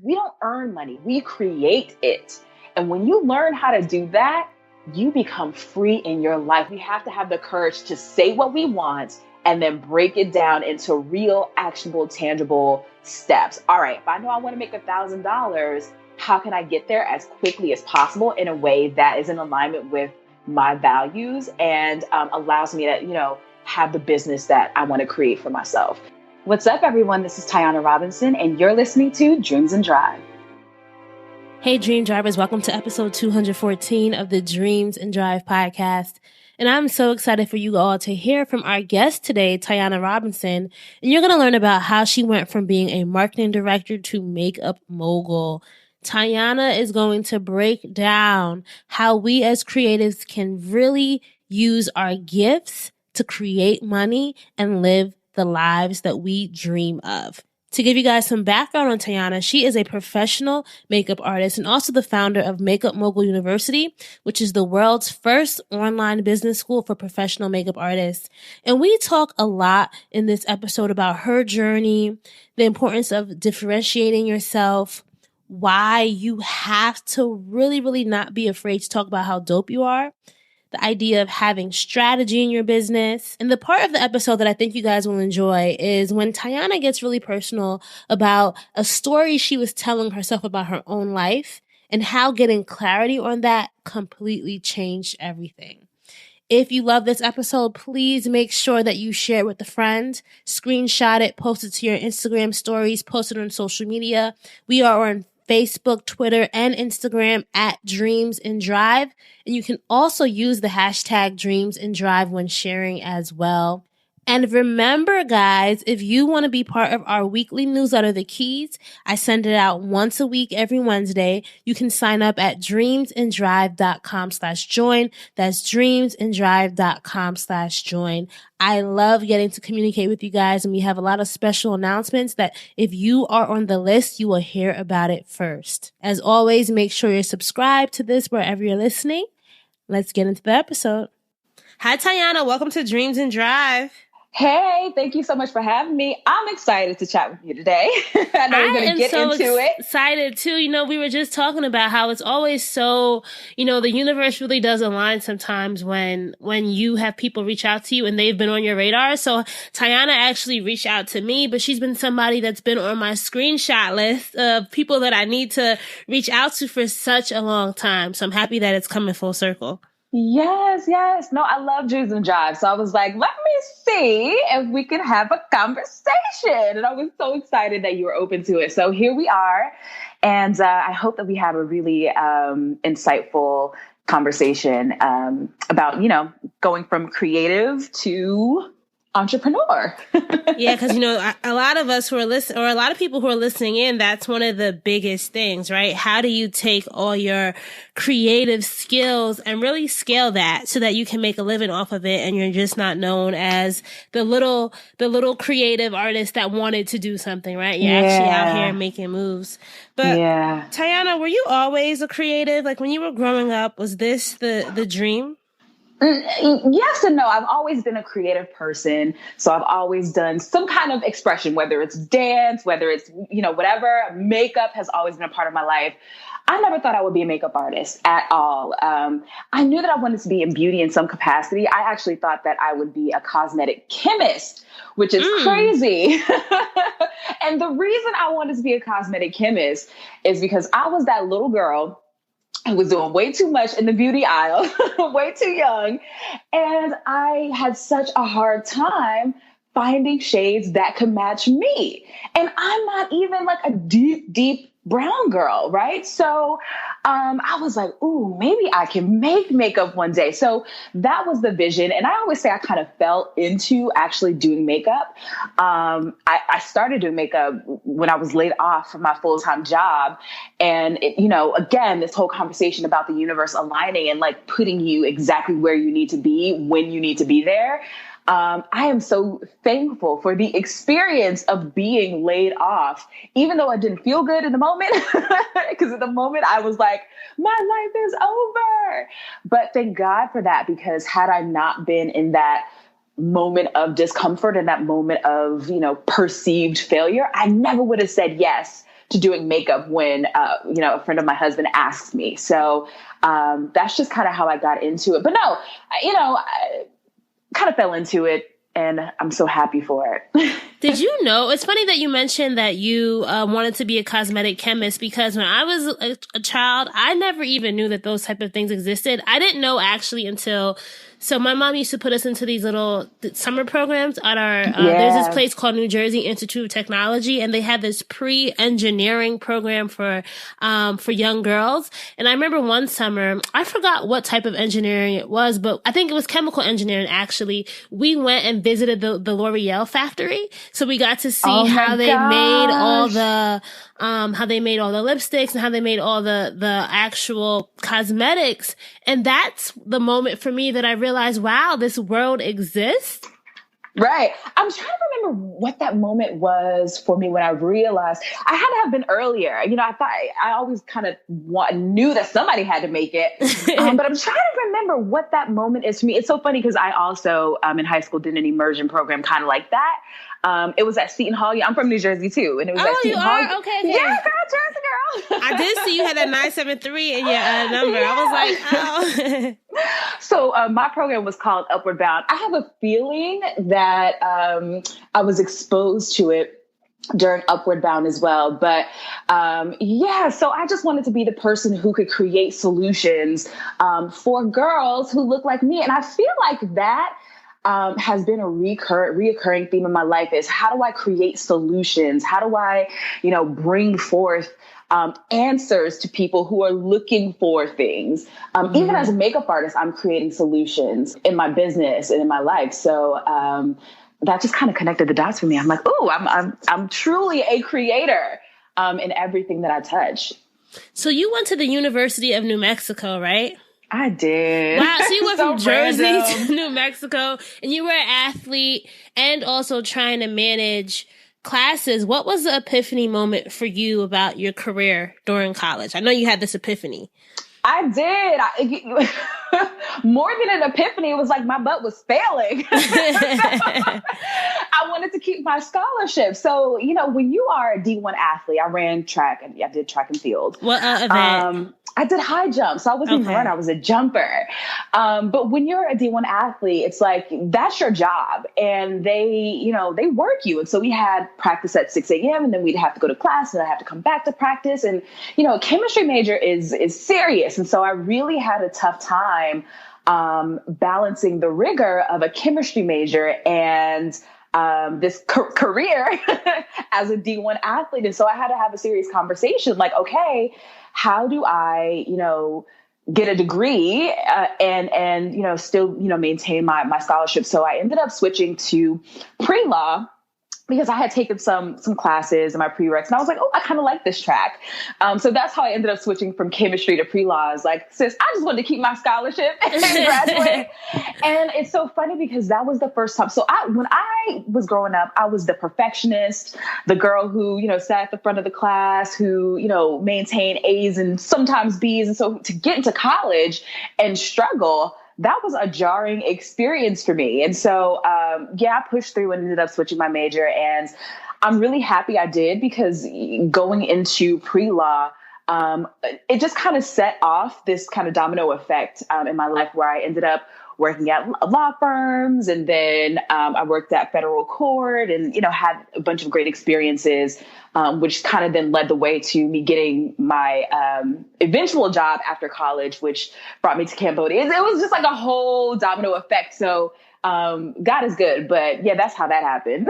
We don't earn money, we create it. And when you learn how to do that, you become free in your life. We have to have the courage to say what we want and then break it down into real, actionable, tangible steps. All right, if I know I want to make $1,000, how can I get there as quickly as possible in a way that is in alignment with my values and allows me to, have the business that I want to create for myself. What's up, everyone? This is Tiyana Robinson, and you're listening to Dreams and Drive. Hey, Dream Drivers. Welcome to episode 214 of the Dreams and Drive podcast. And I'm so excited for you all to hear from our guest today, Tiyana Robinson. And you're going to learn about how she went from being a marketing director to makeup mogul. Tiyana is going to break down how we as creatives can really use our gifts to create money and live the lives that we dream of. To give you guys some background on Tiyana, she is a professional makeup artist and also the founder of Makeup Mogul University, which is the world's first online business school for professional makeup artists. And we talk a lot in this episode about her journey, the importance of differentiating yourself, why you have to really not be afraid to talk about how dope you are, the idea of having strategy in your business. And the part of the episode that I think you guys will enjoy is when Tiyana gets really personal about a story she was telling herself about her own life and how getting clarity on that completely changed everything. If you love this episode, please make sure that you share it with a friend, screenshot it, post it to your Instagram stories, post it on social media. We are on Facebook, Twitter, and Instagram at Dreams and Drive. And you can also use the hashtag Dreams and Drive when sharing as well. And remember, guys, if you want to be part of our weekly newsletter, The Keys, I send it out once a week every Wednesday. You can sign up at dreamsanddrive.com/join. That's dreamsanddrive.com/join. I love getting to communicate with you guys, and we have a lot of special announcements that if you are on the list, you will hear about it first. As always, make sure you're subscribed to this wherever you're listening. Let's get into the episode. Hi, Tiyana. Welcome to Dreams and Drive. Hey, thank you so much for having me. I'm excited to chat with you today. I know we're going to get into it. Excited too. We were just talking about how it's always so, the universe really does align sometimes when you have people reach out to you and they've been on your radar. So Tiyana actually reached out to me, but she's been somebody that's been on my screenshot list of people that I need to reach out to for such a long time. So I'm happy that it's coming full circle. Yes. No, I love Dreams and Drive. So I was like, let me see if we can have a conversation. And I was so excited that you were open to it. So here we are. And I hope that we have a really insightful conversation about, going from creative to entrepreneur. Yeah, because, a lot of us who are listening, or a lot of people who are listening in, that's one of the biggest things, right? How do you take all your creative skills and really scale that so that you can make a living off of it and you're just not known as the little creative artist that wanted to do something, right? You're actually out here making moves. But Tiyana, were you always a creative? Like when you were growing up, was this the dream? Yes and no. I've always been a creative person. So I've always done some kind of expression, whether it's dance, whether it's, whatever. Makeup has always been a part of my life. I never thought I would be a makeup artist at all. I knew that I wanted to be in beauty in some capacity. I actually thought that I would be a cosmetic chemist, which is crazy. And the reason I wanted to be a cosmetic chemist is because I was that little girl I was doing way too much in the beauty aisle, way too young. And I had such a hard time finding shades that could match me. And I'm not even like a deep brown girl, right? So I was like, ooh, maybe I can make makeup one day. So that was the vision. And I always say I kind of fell into actually doing makeup. I started doing makeup when I was laid off from my full-time job. And, again, this whole conversation about the universe aligning and like putting you exactly where you need to be when you need to be there. I am so thankful for the experience of being laid off, even though I didn't feel good in the moment, because in the moment I was like, my life is over. But thank God for that, because had I not been in that moment of discomfort and that moment of, perceived failure, I never would have said yes to doing makeup when, a friend of my husband asked me. So that's just kind of how I got into it. But no, I kind of fell into it, and I'm so happy for it. Did you know? It's funny that you mentioned that you wanted to be a cosmetic chemist, because when I was a child, I never even knew that those type of things existed. I didn't know actually until... So my mom used to put us into these little summer programs at our, there's this place called New Jersey Institute of Technology, and they had this pre-engineering program for young girls. And I remember one summer, I forgot what type of engineering it was, but I think it was chemical engineering actually. We went and visited the L'Oreal factory. So we got to see how they made all the, lipsticks and how they made all the actual cosmetics. And that's the moment for me that I realized, wow, this world exists. Right. I'm trying to remember what that moment was for me when I realized I had to have been earlier. I thought I always kind of knew that somebody had to make it. But I'm trying to remember what that moment is for me. It's so funny because I also in high school did an immersion program kind of like that. It was at Seton Hall. Yeah, I'm from New Jersey too. And it was at Seton Hall. Oh, okay. Yeah, girl, Jersey girl. I did see you had that 973 in your number. Yeah. I was like, oh. So my program was called Upward Bound. I have a feeling that I was exposed to it during Upward Bound as well. But so I just wanted to be the person who could create solutions for girls who look like me. And I feel like that has been a reoccurring theme in my life is how do I create solutions? How do I, bring forth answers to people who are looking for things? Even as a makeup artist, I'm creating solutions in my business and in my life. So that just kind of connected the dots for me. I'm like, oh, I'm truly a creator in everything that I touch. So you went to the University of New Mexico, right? I did. Wow, so you went from Jersey to New Mexico, and you were an athlete and also trying to manage classes. What was the epiphany moment for you about your career during college? I know you had this epiphany. I did. More than an epiphany, it was like my butt was failing. I wanted to keep my scholarship. So, when you are a D1 athlete, I ran track and I did track and field. What event? I did high jump. So I wasn't even a runner. I was a jumper. But when you're a D1 athlete, it's like, that's your job. And they work you. And so we had practice at 6 a.m. and then we'd have to go to class and I'd have to come back to practice. And, a chemistry major is serious. And so I really had a tough time balancing the rigor of a chemistry major and this career as a D1 athlete. And so I had to have a serious conversation like, okay, how do I, get a degree and still, maintain my scholarship? So I ended up switching to pre-law because I had taken some classes in my prereqs and I was like, oh, I kind of like this track. So that's how I ended up switching from chemistry to pre-law. I was like, sis, I just wanted to keep my scholarship and graduate. And it's so funny because that was the first time. So when I was growing up, I was the perfectionist, the girl who, sat at the front of the class, who, maintained A's and sometimes B's. And so to get into college and struggle, that was a jarring experience for me. And so, I pushed through and ended up switching my major. And I'm really happy I did because going into pre-law, it just kind of set off this kind of domino effect in my life where I ended up working at law firms. And then I worked at federal court and, had a bunch of great experiences, which kind of then led the way to me getting my eventual job after college, which brought me to Cambodia. It was just like a whole domino effect. So God is good. But yeah, that's how that happened.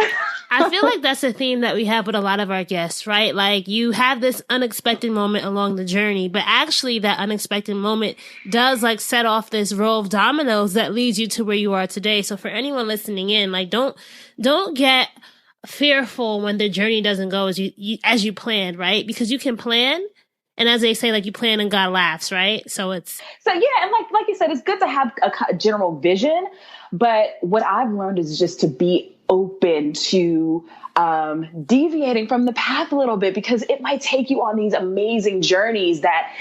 I feel like that's a theme that we have with a lot of our guests, right? Like you have this unexpected moment along the journey, but actually that unexpected moment does like set off this row of dominoes that leads you to where you are today. So for anyone listening in, like don't get fearful when the journey doesn't go as you planned, right? Because you can plan. And as they say, like you plan and God laughs, right? So yeah. And like you said, it's good to have a general vision. But what I've learned is just to be open to deviating from the path a little bit, because it might take you on these amazing journeys that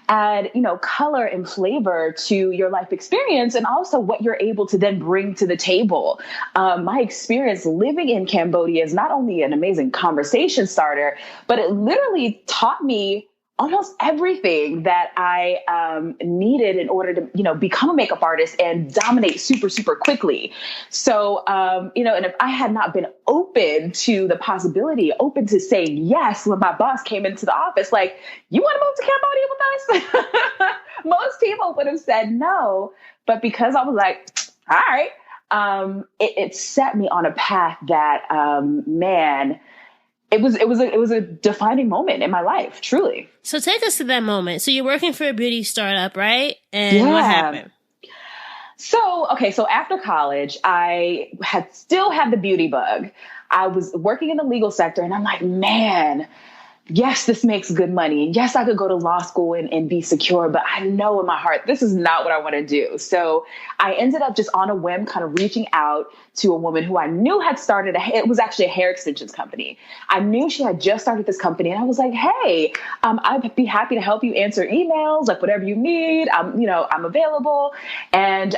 add, color and flavor to your life experience, and also what you're able to then bring to the table. My experience living in Cambodia is not only an amazing conversation starter, but it literally taught me almost everything that I needed in order to, become a makeup artist and dominate super, super quickly. So, and if I had not been open to the possibility, open to saying yes when my boss came into the office, like, you want to move to Cambodia with us? Most people would have said no. But because I was like, all right, it set me on a path that, man, it was a defining moment in my life, truly. So take us to that moment. So you're working for a beauty startup, right? And what happened? So after college, I still had the beauty bug. I was working in the legal sector, and I'm like, man, yes, this makes good money. Yes, I could go to law school and be secure, but I know in my heart, this is not what I want to do. So I ended up just on a whim, kind of reaching out to a woman who I knew had started, it was actually a hair extensions company. I knew she had just started this company, and I was like, hey, I'd be happy to help you answer emails, like whatever you need. I'm available. And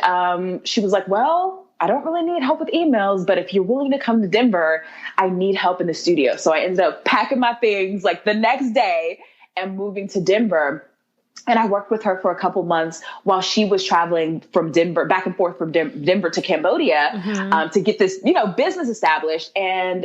she was like, well, I don't really need help with emails, but if you're willing to come to Denver, I need help in the studio. So I ended up packing my things like the next day and moving to Denver. And I worked with her for a couple months while she was traveling from Denver, back and forth from Denver to Cambodia, to get this, business established. And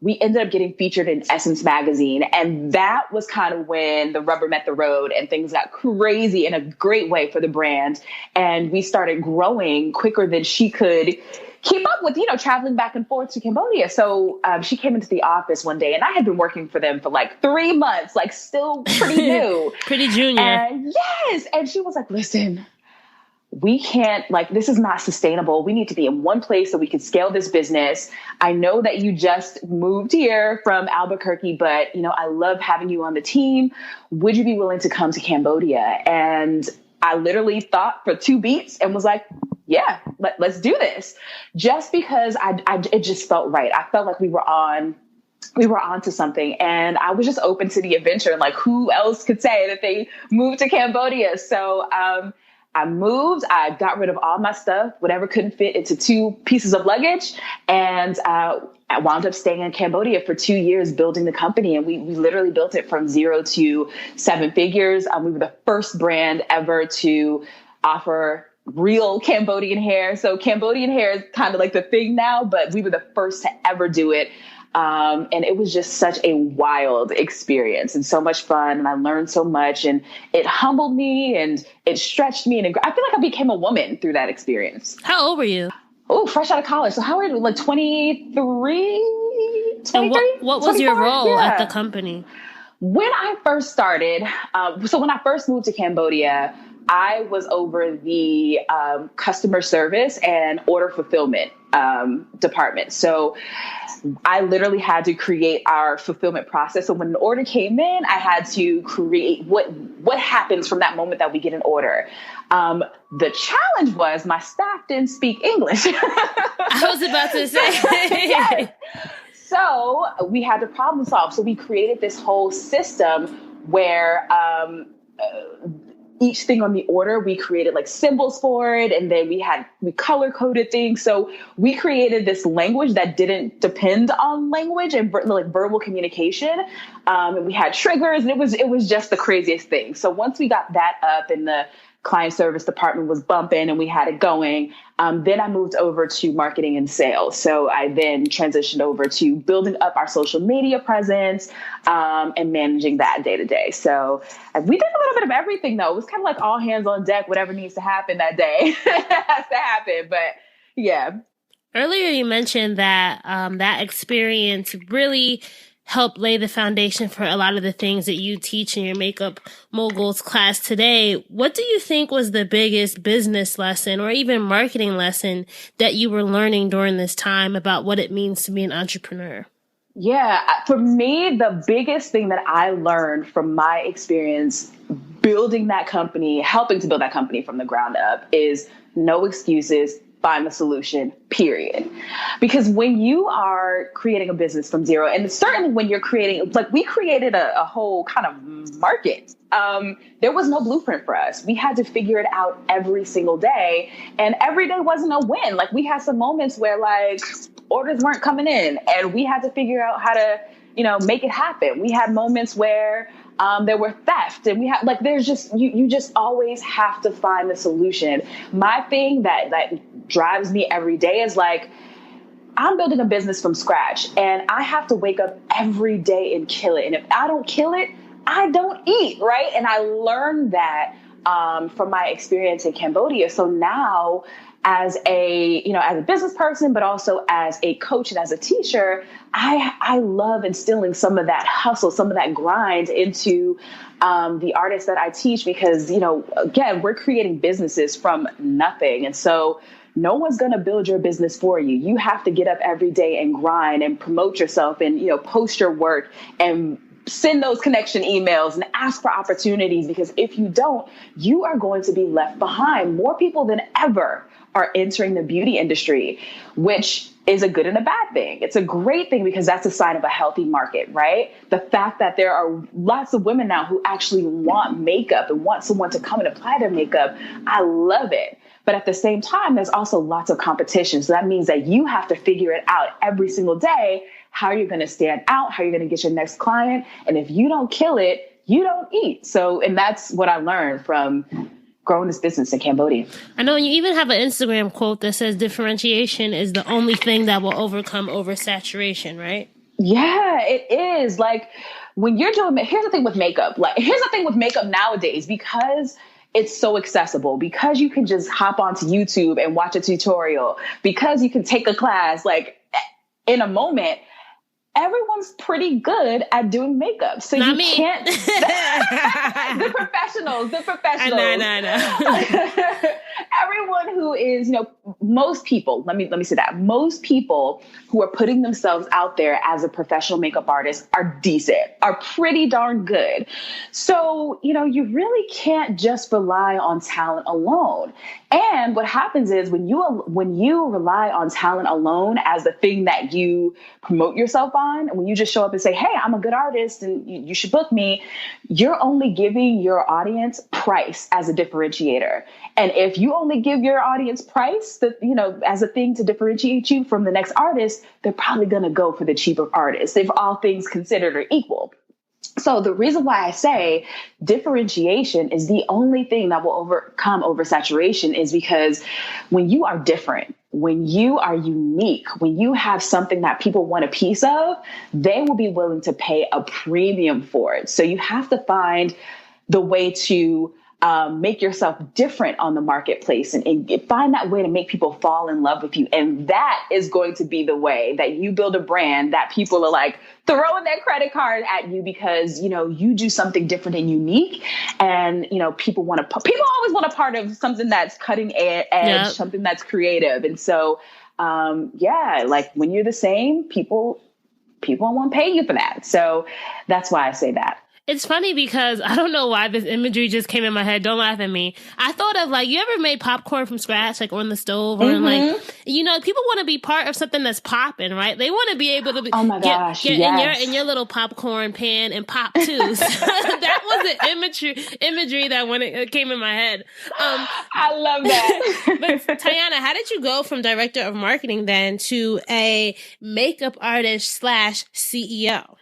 we ended up getting featured in Essence magazine. And that was kind of when the rubber met the road and things got crazy in a great way for the brand. And we started growing quicker than she could keep up with, traveling back and forth to Cambodia. So she came into the office one day, and I had been working for them for like 3 months, like still pretty new. Pretty junior. And yes. And she was like, listen, we can't, this is not sustainable. We need to be in one place so we can scale this business. I know that you just moved here from Albuquerque, but, I love having you on the team. Would you be willing to come to Cambodia? And I literally thought for 2 beats and was like, yeah, let's do this. Just because it just felt right. I felt like we were on to something, and I was just open to the adventure. And who else could say that they moved to Cambodia? So, I moved, I got rid of all my stuff, whatever couldn't fit into 2 pieces of luggage. And, I wound up staying in Cambodia for 2 years, building the company. And we literally built it from 0 to 7 figures. We were the first brand ever to offer real Cambodian hair. So Cambodian hair is kind of like the thing now, but we were the first to ever do it. And it was just such a wild experience and so much fun. And I learned so much, and it humbled me and it stretched me. And I feel like I became a woman through that experience. How old were you? Oh, fresh out of college. So how are you? Like 23? 23? And what was 25? your role Yeah. at the company? When I first started, when I first moved to Cambodia, I was over the customer service and order fulfillment department. So I literally had to create our fulfillment process. So when an order came in, I had to create what happens from that moment that we get an order. The challenge was my staff didn't speak English. I was about to say. Yes. So we had to problem solve. So we created this whole system where each thing on the order, we created symbols for it. And then we color coded things. So we created this language that didn't depend on language and verbal communication. And we had triggers, and it was just the craziest thing. So once we got that up and the client service department was bumping and we had it going, then I moved over to marketing and sales. So I then transitioned over to building up our social media presence and managing that day to day. So we did a little bit of everything, though. It was kind of like all hands on deck, whatever needs to happen that day has to happen. But yeah. Earlier, you mentioned that that experience really help lay the foundation for a lot of the things that you teach in your Makeup Moguls class today. What do you think was the biggest business lesson or even marketing lesson that you were learning during this time about what it means to be an entrepreneur? Yeah, for me, the biggest thing that I learned from my experience building that company, helping to build that company from the ground up, is no excuses, find the solution, period. Because when you are creating a business from zero, and certainly when you're creating, like we created a whole kind of market. There was no blueprint for us. We had to figure it out every single day, and every day wasn't a win. Like we had some moments where like orders weren't coming in and we had to figure out how to, make it happen. We had moments where there were theft, and we have like, there's just, you just always have to find the solution. My thing that drives me every day is like, I'm building a business from scratch and I have to wake up every day and kill it. And if I don't kill it, I don't eat. Right. And I learned that, from my experience in Cambodia. So now as a business person, but also as a coach and as a teacher, I love instilling some of that hustle, some of that grind into the artists that I teach, because, again, we're creating businesses from nothing. And so no one's going to build your business for you. You have to get up every day and grind and promote yourself and, post your work and send those connection emails and ask for opportunities, because if you don't, you are going to be left behind. More people than ever are entering the beauty industry, which is a good and a bad thing. It's a great thing because that's a sign of a healthy market, right? The fact that there are lots of women now who actually want makeup and want someone to come and apply their makeup, I love it. But at the same time, there's also lots of competition. So that means that you have to figure it out every single day, how you're going to stand out, how you're going to get your next client. And if you don't kill it, you don't eat. So, and that's what I learned from growing this business in Cambodia. I know you even have an Instagram quote that says differentiation is the only thing that will overcome oversaturation, right? Yeah, it is. Like when you're doing, here's the thing with makeup. Nowadays, because it's so accessible, because you can just hop onto YouTube and watch a tutorial, because you can take a class like in a moment. Everyone's pretty good at doing makeup. So Not you me. Can't. The professionals. I know. Everyone who is, most people, let me say that. Most people who are putting themselves out there as a professional makeup artist are decent, are pretty darn good. So, you really can't just rely on talent alone. And what happens is when you rely on talent alone as the thing that you promote yourself on, and when you just show up and say, hey, I'm a good artist and you should book me, you're only giving your audience price as a differentiator. And if you only give your audience price, as a thing to differentiate you from the next artist, they're probably going to go for the cheaper artist if all things considered are equal. So the reason why I say differentiation is the only thing that will overcome oversaturation is because when you are different, when you are unique, when you have something that people want a piece of, they will be willing to pay a premium for it. So you have to find the way to make yourself different on the marketplace and find that way to make people fall in love with you. And that is going to be the way that you build a brand that people are like throwing their credit card at you because, you do something different and unique. And, people always want a part of something that's cutting edge, yep. Something that's creative. And so, like when you're the same, people won't pay you for that. So that's why I say that. It's funny because I don't know why this imagery just came in my head. Don't laugh at me. I thought of you ever made popcorn from scratch, like on the stove or people want to be part of something that's popping, right? They want to be able to get yes. in your little popcorn pan and pop too. So that was the imagery that when it came in my head. I love that. But Tiyana, how did you go from director of marketing then to a makeup artist / CEO?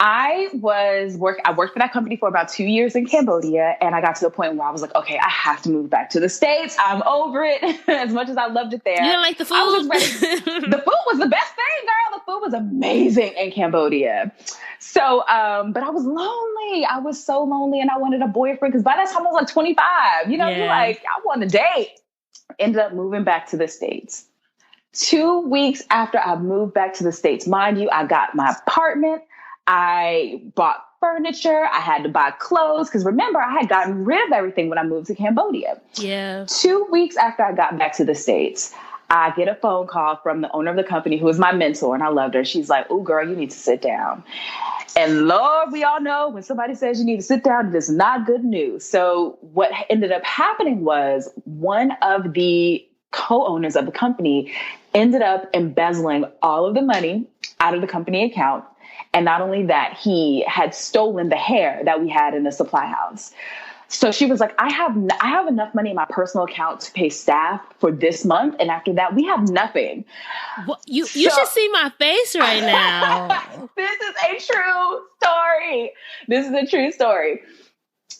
I worked for that company for about 2 years in Cambodia, and I got to the point where I was like, okay, I have to move back to the States. I'm over it. As much as I loved it there. You didn't like the food? I was just ready. The food was the best thing, girl. The food was amazing in Cambodia. So, but I was lonely. I was so lonely, and I wanted a boyfriend because by that time I was like 25. You're like, I want a date. Ended up moving back to the States. 2 weeks after I moved back to the States, mind you, I got my apartment. I bought furniture. I had to buy clothes because remember, I had gotten rid of everything when I moved to Cambodia. Yeah. 2 weeks after I got back to the States, I get a phone call from the owner of the company who was my mentor, and I loved her. She's like, "Oh, girl, you need to sit down." And Lord, we all know when somebody says you need to sit down, it is not good news. So what ended up happening was one of the co-owners of the company ended up embezzling all of the money out of the company account. And not only that, he had stolen the hair that we had in the supply house. So she was like, I have enough money in my personal account to pay staff for this month. And after that, we have nothing. Well, you should see my face right now. This is a true story. This is a true story.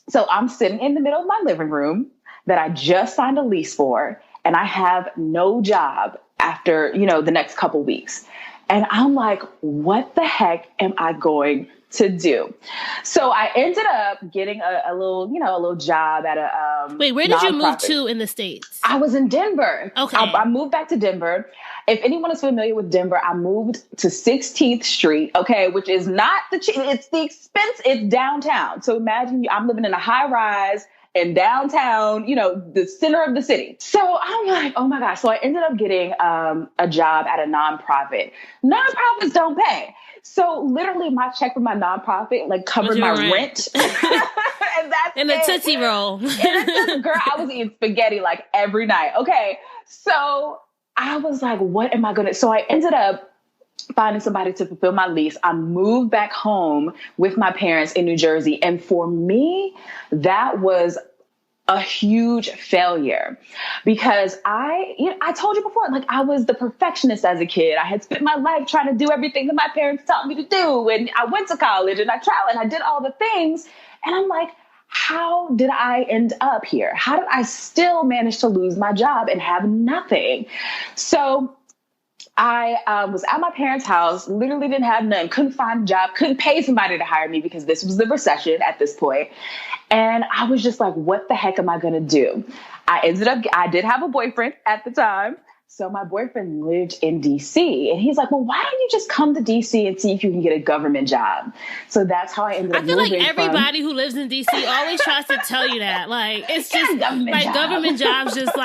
So I'm sitting in the middle of my living room that I just signed a lease for, and I have no job after, the next couple weeks. And I'm like, what the heck am I going to do? So I ended up getting a little job at a Wait, where did you move to in the States? I was in Denver. Okay. I moved back to Denver. If anyone is familiar with Denver, I moved to 16th Street, okay, which is not it's the expense, it's downtown. So imagine I'm living in a high rise in downtown, the center of the city. So I'm like, oh my gosh. So I ended up getting a job at a nonprofit. Nonprofits don't pay. So literally my check from my nonprofit covered my rent. And that's in a Tootsie Roll. Girl, I was eating spaghetti every night. Okay. So I was like, what am I going to? So I ended up finding somebody to fulfill my lease. I moved back home with my parents in New Jersey. And for me, that was a huge failure because I told you before, I was the perfectionist as a kid. I had spent my life trying to do everything that my parents taught me to do. And I went to college and I traveled and I did all the things. And I'm like, how did I end up here? How did I still manage to lose my job and have nothing? So I was at my parents' house, literally didn't have none, couldn't find a job, couldn't pay somebody to hire me because this was the recession at this point. And I was just like, what the heck am I going to do? I did have a boyfriend at the time. So my boyfriend lived in DC and he's like, well, why don't you just come to DC and see if you can get a government job? So that's how I ended up moving. I feel like everybody who lives in DC always tries to tell you that. It's just government jobs just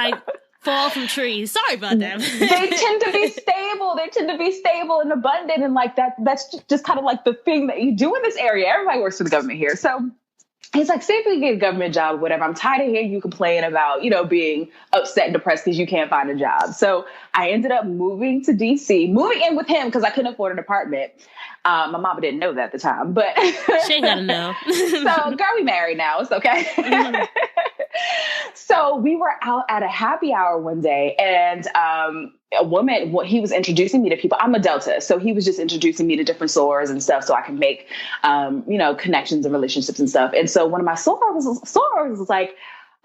fall from trees. Sorry about that. They tend to be stable. They tend to be stable and abundant. And that's just kind of the thing that you do in this area. Everybody works for the government here. So he's like, say if we get a government job or whatever, I'm tired of hearing you complain about, being upset and depressed because you can't find a job. So I ended up moving to DC, moving in with him because I couldn't afford an apartment. My mama didn't know that at the time, but she ain't gotta know. So girl, we married now. It's okay. Mm-hmm. So we were out at a happy hour one day and a woman, he was introducing me to people. I'm a Delta. So he was just introducing me to different stores and stuff so I can make, connections and relationships and stuff. And so one of my stores was like,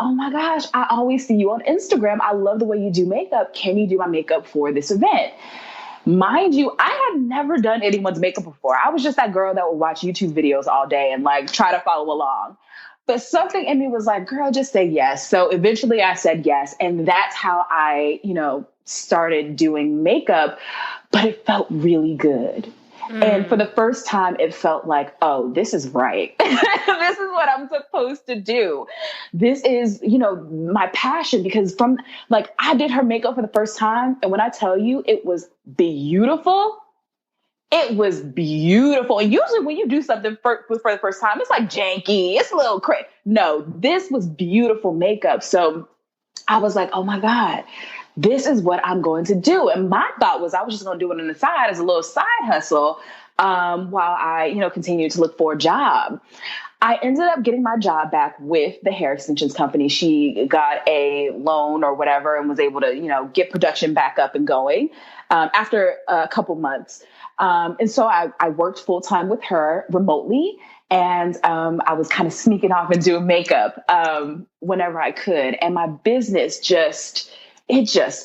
oh my gosh, I always see you on Instagram. I love the way you do makeup. Can you do my makeup for this event? Mind you, I had never done anyone's makeup before. I was just that girl that would watch YouTube videos all day and try to follow along. But something in me was like, girl, just say yes. So eventually I said yes. And that's how I, started doing makeup, but it felt really good. And for the first time, it felt like, oh, this is right. This is what I'm supposed to do. This is, my passion because I did her makeup for the first time. And when I tell you it was beautiful, it was beautiful. And usually when you do something for the first time, it's janky. It's a little crazy. No, this was beautiful makeup. So I was like, oh my God, this is what I'm going to do. And my thought was I was just going to do it on the side as a little side hustle while I, continue to look for a job. I ended up getting my job back with the hair extensions company. She got a loan or whatever and was able to, get production back up and going after a couple months. And so I worked full time with her remotely. And I was kind of sneaking off and doing makeup whenever I could. And my business just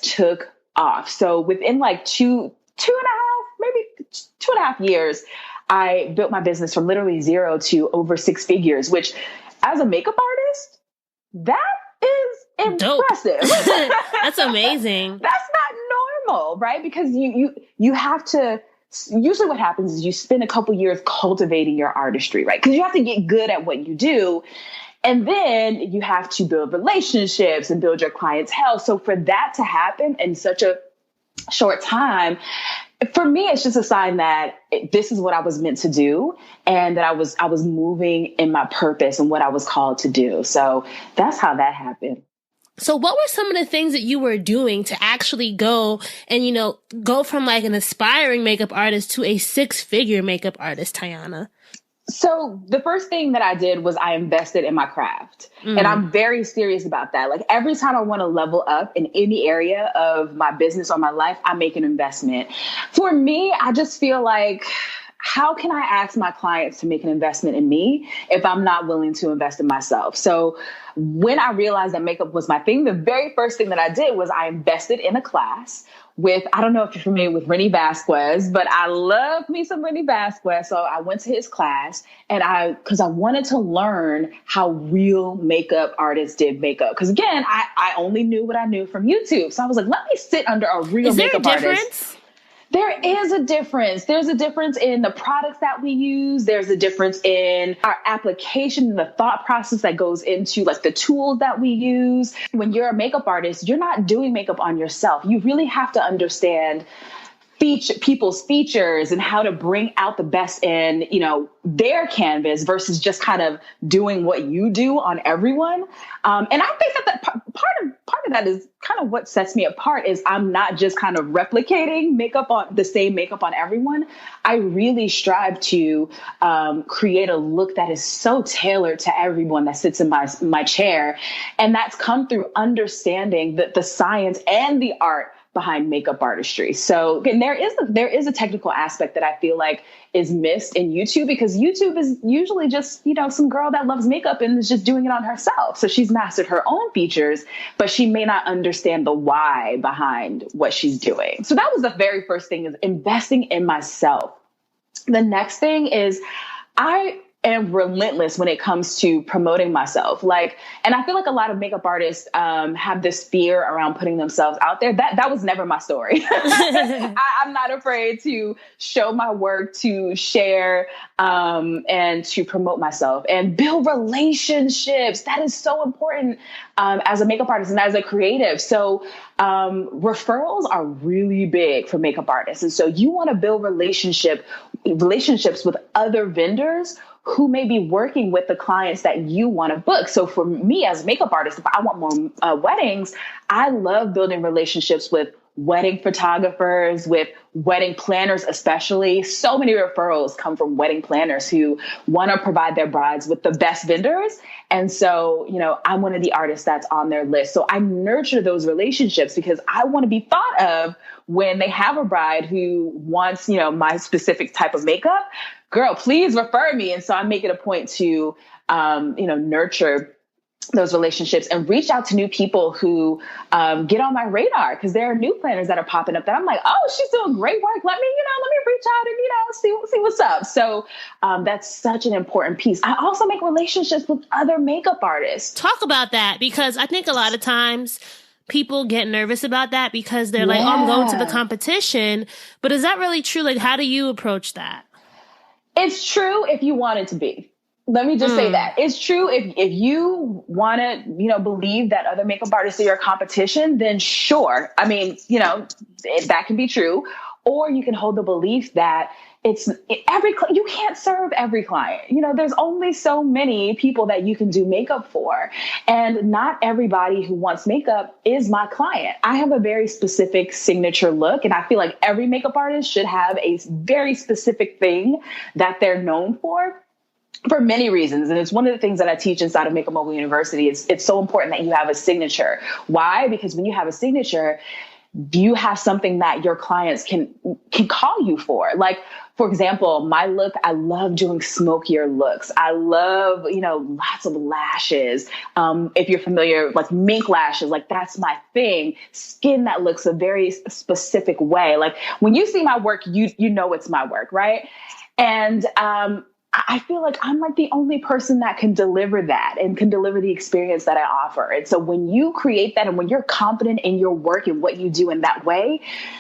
took off. So within 2.5 years, I built my business from literally 0 to over 6 figures, which as a makeup artist, that is impressive. That's amazing. That's not normal, right? Because you have to, usually what happens is you spend a couple years cultivating your artistry, right? Because you have to get good at what you do. And then you have to build relationships and build your clientele. So for that to happen in such a short time, for me, it's just a sign that this is what I was meant to do and that I was moving in my purpose and what I was called to do. So that's how that happened. So what were some of the things that you were doing to actually go and, go from like an aspiring makeup artist to a 6-figure makeup artist, Tiyana? So the first thing that I did was I invested in my craft. And I'm very serious about that. Like every time I want to level up in any area of my business or my life, I make an investment. For me, I just feel like, how can I ask my clients to make an investment in me if I'm not willing to invest in myself? So when I realized that makeup was my thing, the very first thing that I did was I invested in a class with, I don't know if you're familiar with Rennie Vasquez, but I love me some Rennie Vasquez. So I went to his class because I wanted to learn how real makeup artists did makeup. Because again, I only knew what I knew from YouTube. So I was like, let me sit under a real makeup artist. There is a difference. There's a difference in the products that we use. There's a difference in our application and the thought process that goes into like the tools that we use. When you're a makeup artist, you're not doing makeup on yourself. You really have to understand people's features and how to bring out the best in, their canvas versus just kind of doing what you do on everyone. And I think that part of that is kind of what sets me apart is I'm not just kind of replicating the same makeup on everyone. I really strive to create a look that is so tailored to everyone that sits in my chair. And that's come through understanding the science and the art behind makeup artistry. So again, there is a technical aspect that I feel like is missed in YouTube because YouTube is usually just, some girl that loves makeup and is just doing it on herself. So she's mastered her own features, but she may not understand the why behind what she's doing. So that was the very first thing, is investing in myself. The next thing is I am relentless when it comes to promoting myself. And I feel like a lot of makeup artists have this fear around putting themselves out there. That was never my story. I'm not afraid to show my work, to share, and to promote myself and build relationships. That is so important as a makeup artist and as a creative. So referrals are really big for makeup artists. And so you want to build relationships with other vendors who may be working with the clients that you want to book. So for me as a makeup artist, if I want more weddings, I love building relationships with wedding photographers, with wedding planners, especially. So many referrals come from wedding planners who want to provide their brides with the best vendors. And so, I'm one of the artists that's on their list. So I nurture those relationships because I want to be thought of when they have a bride who wants, my specific type of makeup. Girl, please refer me. And so I make it a point to, nurture those relationships and reach out to new people who get on my radar, because there are new planners that are popping up that I'm like, oh, she's doing great work. Let me reach out and, see what's up. So that's such an important piece. I also make relationships with other makeup artists. Talk about that, because I think a lot of times people get nervous about that because they're like, oh, I'm going to the competition. But is that really true? Like, how do you approach that? It's true if you want it to be. Let me just say that. It's true if you want to, believe that other makeup artists are your competition, then sure. I mean, that can be true. Or you can hold the belief that you can't serve every client. There's only so many people that you can do makeup for. And not everybody who wants makeup is my client. I have a very specific signature look. And I feel like every makeup artist should have a very specific thing that they're known for many reasons. And it's one of the things that I teach inside of Makeup Mogul University. It's so important that you have a signature. Why? Because when you have a signature, you have something that your clients can call you for. Like, for example, my look, I love doing smokier looks. I love, lots of lashes. If you're familiar, like mink lashes, like that's my thing. Skin that looks a very specific way. Like when you see my work, you know it's my work, right? And I feel like I'm like the only person that can deliver that and can deliver the experience that I offer. And so when you create that and when you're confident in your work and what you do in that way,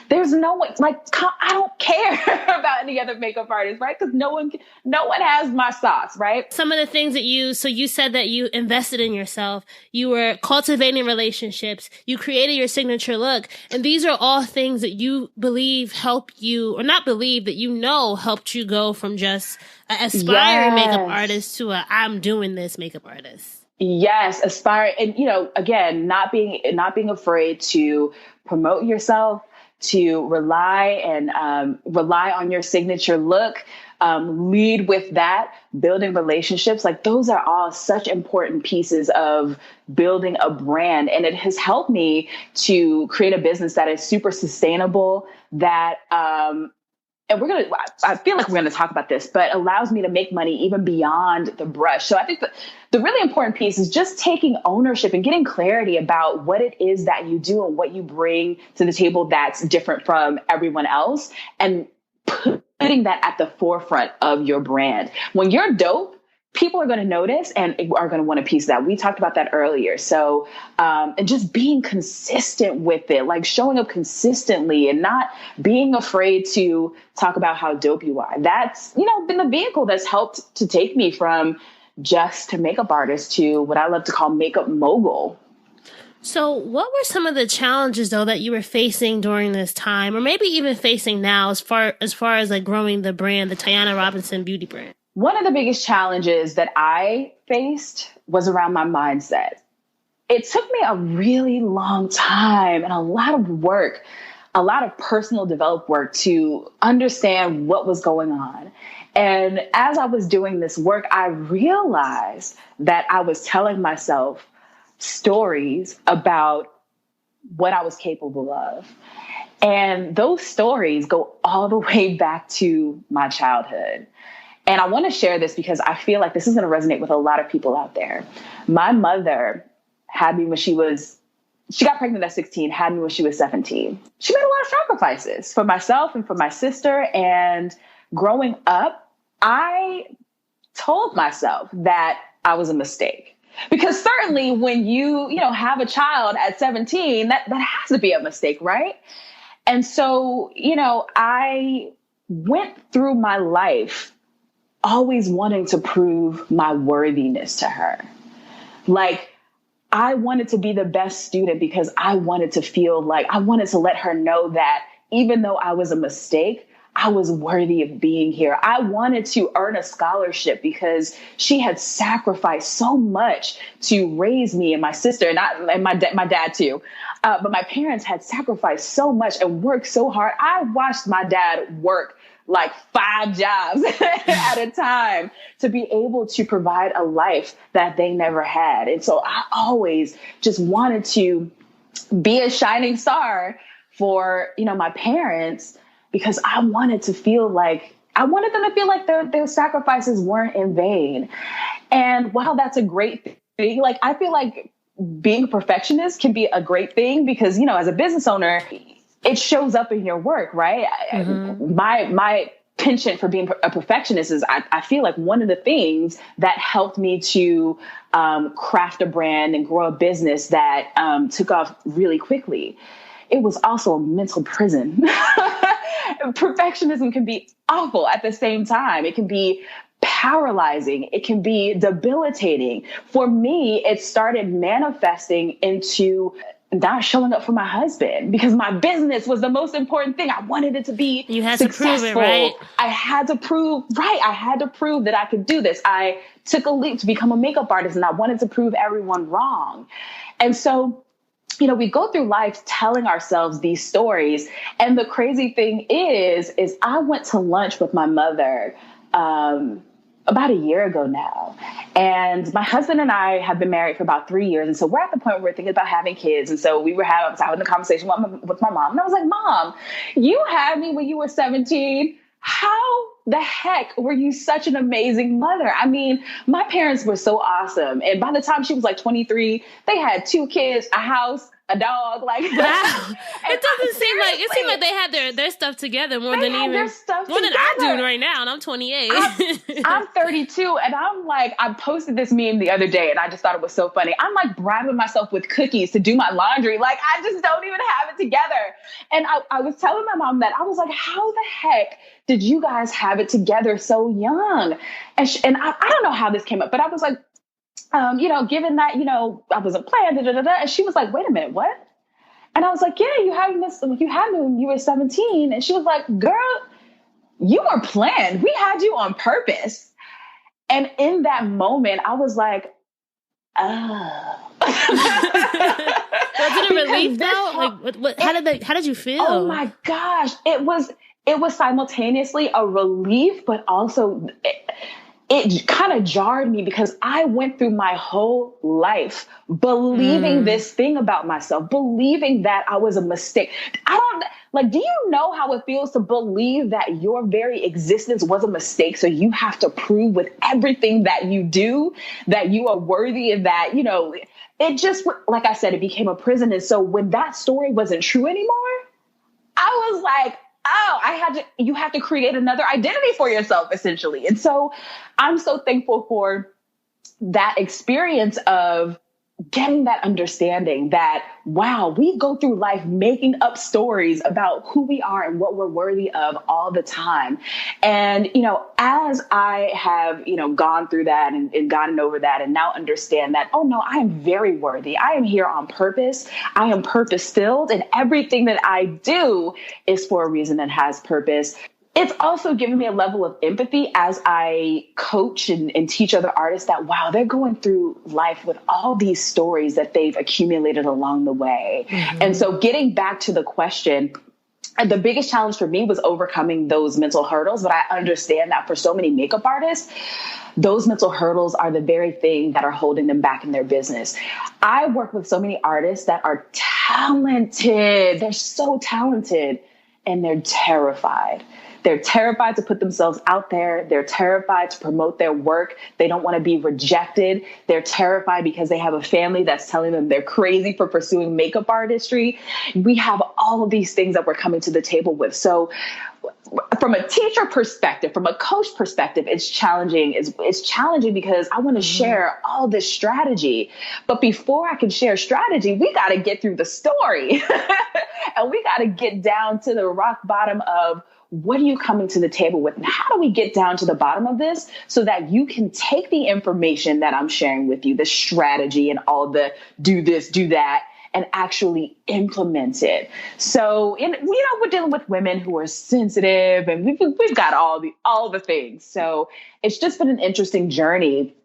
there's no one, I don't care about any other makeup artist, right? Because no one has my sauce, right? Some of the things that you said that you invested in yourself, you were cultivating relationships, you created your signature look. And these are all things that you believe help you, or not believe, that helped you go from just an aspiring makeup artist to I'm doing this makeup artist. Yes, aspire, and again, not being afraid to promote yourself, to rely on your signature look, lead with that, building relationships. Like those are all such important pieces of building a brand, and it has helped me to create a business that is super sustainable. That and I feel like we're going to talk about this, but allows me to make money even beyond the brush. So I think that the really important piece is just taking ownership and getting clarity about what it is that you do and what you bring to the table that's different from everyone else, and putting that at the forefront of your brand. When you're dope, people are going to notice and are going to want a piece of that. We talked about that earlier. So, and just being consistent with it, like showing up consistently and not being afraid to talk about how dope you are. That's, been the vehicle that's helped to take me from just a makeup artist to what I love to call makeup mogul. So what were some of the challenges, though, that you were facing during this time, or maybe even facing now as far as like growing the brand, the Tiyana Robinson beauty brand? One of the biggest challenges that I faced was around my mindset. It took me a really long time and a lot of work, a lot of personal development work to understand what was going on. And as I was doing this work, I realized that I was telling myself stories about what I was capable of. And those stories go all the way back to my childhood. And I want to share this because I feel like this is going to resonate with a lot of people out there. My mother had me when she got pregnant at 16, had me when she was 17. She made a lot of sacrifices for myself and for my sister. And growing up, I told myself that I was a mistake. Because certainly when you have a child at 17, that has to be a mistake, right? And so, I went through my life always wanting to prove my worthiness to her. Like, I wanted to be the best student because I wanted to feel like I wanted to let her know that even though I was a mistake, I was worthy of being here. I wanted to earn a scholarship because she had sacrificed so much to raise me and my sister and my dad too. But my parents had sacrificed so much and worked so hard. I watched my dad work like 5 jobs at a time to be able to provide a life that they never had. And so I always just wanted to be a shining star for, my parents, because I wanted them to feel like their sacrifices weren't in vain. And while that's a great thing, like, I feel like being a perfectionist can be a great thing because, as a business owner, it shows up in your work, right? Mm-hmm. My penchant for being a perfectionist is I feel like one of the things that helped me to craft a brand and grow a business that took off really quickly. It was also a mental prison. Perfectionism can be awful at the same time. It can be paralyzing. It can be debilitating. For me, it started manifesting into not showing up for my husband because my business was the most important thing. I wanted it to be You had successful. To prove it, right? I had to prove that I could do this. I took a leap to become a makeup artist and I wanted to prove everyone wrong. And so, we go through life telling ourselves these stories. And the crazy thing is I went to lunch with my mother about a year ago now. And my husband and I have been married for about 3 years. And so we're at the point where we're thinking about having kids. And so I was having a conversation with my mom. And I was like, Mom, you had me when you were 17. How the heck were you such an amazing mother? I mean, my parents were so awesome. And by the time she was like 23, they had 2 kids, a house, a dog. Like, wow. It seemed like they had their stuff together more than I do right now. And I'm 28. I'm 32. And I'm like, I posted this meme the other day and I just thought it was so funny. I'm like bribing myself with cookies to do my laundry. Like, I just don't even have it together. And I was telling my mom that I was like, how the heck did you guys have it together so young? And I don't know how this came up, but I was like, given that, I wasn't planned, and she was like, wait a minute, what? And I was like, yeah, you had me when you were 17. And she was like, girl, you were planned. We had you on purpose. And in that moment, I was like, oh. Was it a relief though? How did you feel? Oh my gosh. It was simultaneously a relief, but also it kind of jarred me because I went through my whole life believing this thing about myself, believing that I was a mistake. Do you know how it feels to believe that your very existence was a mistake? So you have to prove with everything that you do that you are worthy of that, it just, like I said, it became a prison. And so when that story wasn't true anymore, I was like, oh, you have to create another identity for yourself, essentially. And so I'm so thankful for that experience of getting that understanding that, wow, we go through life making up stories about who we are and what we're worthy of all the time. And, as I have, gone through that and gotten over that and now understand that, oh no, I am very worthy. I am here on purpose. I am purpose filled, and everything that I do is for a reason that has purpose. It's also given me a level of empathy as I coach and teach other artists that, wow, they're going through life with all these stories that they've accumulated along the way. Mm-hmm. And so getting back to the question, the biggest challenge for me was overcoming those mental hurdles. But I understand that for so many makeup artists, those mental hurdles are the very thing that are holding them back in their business. I work with so many artists that are talented. They're so talented, and they're terrified. They're terrified to put themselves out there. They're terrified to promote their work. They don't want to be rejected. They're terrified because they have a family that's telling them they're crazy for pursuing makeup artistry. We have all of these things that we're coming to the table with. So from a teacher perspective, from a coach perspective, it's challenging. It's challenging because I want to share all this strategy. But before I can share strategy, we got to get through the story. And we got to get down to the rock bottom of, what are you coming to the table with? And how do we get down to the bottom of this so that you can take the information that I'm sharing with you, the strategy and all the do this, do that, and actually implement it. So, we're dealing with women who are sensitive, and we've got all the things. So it's just been an interesting journey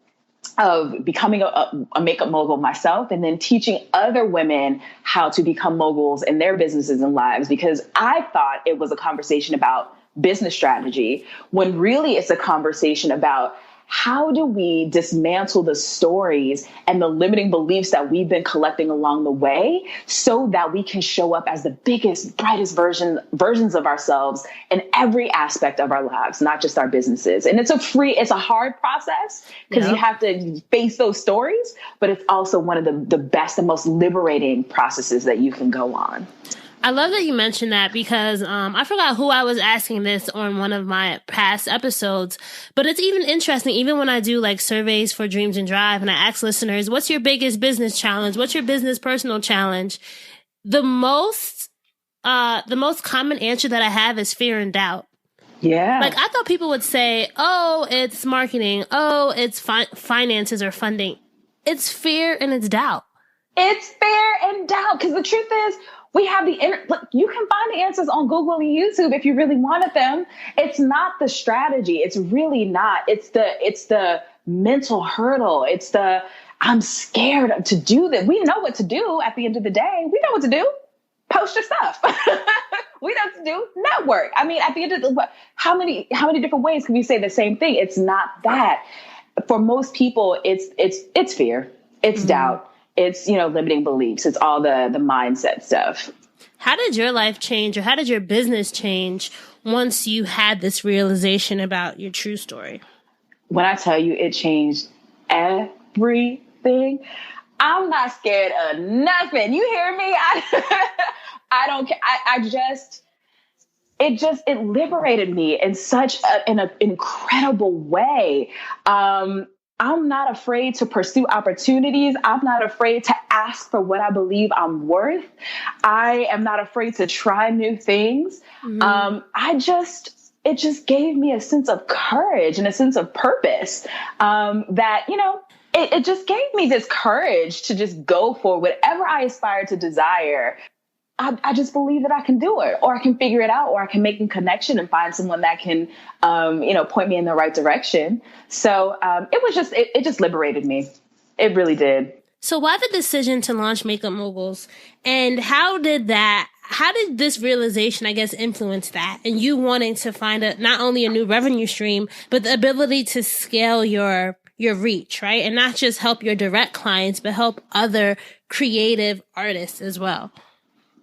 of becoming a makeup mogul myself, and then teaching other women how to become moguls in their businesses and lives, because I thought it was a conversation about business strategy when really it's a conversation about how do we dismantle the stories and the limiting beliefs that we've been collecting along the way so that we can show up as the biggest, brightest versions of ourselves in every aspect of our lives, not just our businesses. And it's a hard process because you have to face those stories, but it's also one of the best and most liberating processes that you can go on. I love that you mentioned that because I forgot who I was asking this on one of my past episodes, but it's even interesting, even when I do like surveys for Dreams and Drive and I ask listeners, what's your biggest business challenge? What's your business personal challenge? The most common answer that I have is fear and doubt. Yeah. Like I thought people would say, oh, it's marketing. Oh, it's finances or funding. It's fear and it's doubt. It's fear and doubt. Because the truth is, we have look, you can find the answers on Google and YouTube if you really wanted them. It's not the strategy. It's really not. It's the mental hurdle. It's I'm scared to do this. We know what to do at the end of the day. We know what to do. Post your stuff. We know what to do. Network. I mean, at the end of how many different ways can we say the same thing? It's not that. For most people, it's fear. It's doubt. It's, limiting beliefs. It's all the mindset stuff. How did your life change, or how did your business change once you had this realization about your true story? When I tell you it changed everything, I'm not scared of nothing. You hear me? I don't care. It liberated me in such an incredible way. I'm not afraid to pursue opportunities. I'm not afraid to ask for what I believe I'm worth. I am not afraid to try new things. Mm-hmm. It just gave me a sense of courage and a sense of purpose, that, it just gave me this courage to just go for whatever I aspire to desire. I just believe that I can do it, or I can figure it out, or I can make a connection and find someone that can, point me in the right direction. So it just liberated me. It really did. So why the decision to launch Makeup Moguls, and how did this realization, I guess, influence that, and you wanting to find not only a new revenue stream, but the ability to scale your reach, right? And not just help your direct clients, but help other creative artists as well.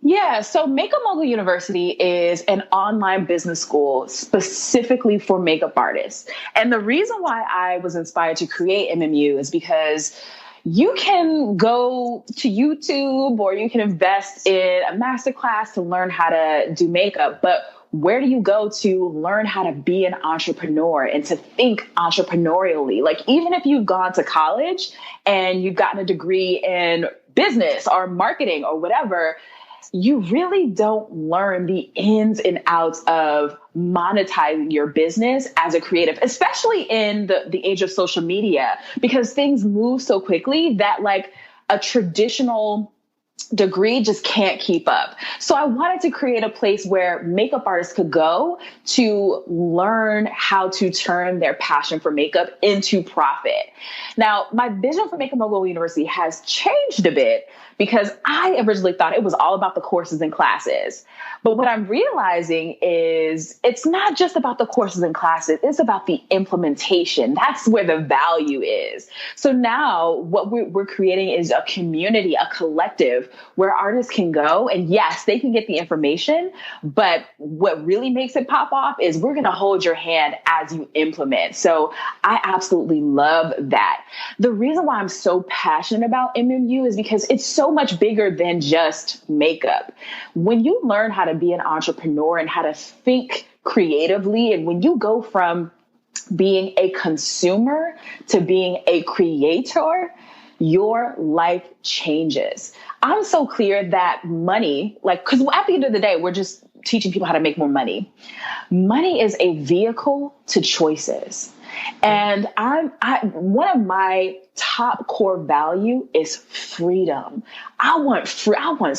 Yeah, so Makeup Mogul University is an online business school specifically for makeup artists. And the reason why I was inspired to create MMU is because you can go to YouTube or you can invest in a masterclass to learn how to do makeup, but where do you go to learn how to be an entrepreneur and to think entrepreneurially? Like, even if you've gone to college and you've gotten a degree in business or marketing or whatever, you really don't learn the ins and outs of monetizing your business as a creative, especially in the age of social media, because things move so quickly that like a traditional degree just can't keep up. So I wanted to create a place where makeup artists could go to learn how to turn their passion for makeup into profit. Now, my vision for Makeup Mogul University has changed a bit because I originally thought it was all about the courses and classes. But what I'm realizing is it's not just about the courses and classes. It's about the implementation. That's where the value is. So now what we're creating is a community, a collective where artists can go and yes, they can get the information. But what really makes it pop off is we're going to hold your hand as you implement. So I absolutely love that. The reason why I'm so passionate about MMU is because it's so much bigger than just makeup. When you learn how to be an entrepreneur and how to think creatively, and when you go from being a consumer to being a creator, your life changes. I'm so clear that money, because at the end of the day, we're just teaching people how to make more money. Money is a vehicle to choices. And one of my top core value is freedom. I want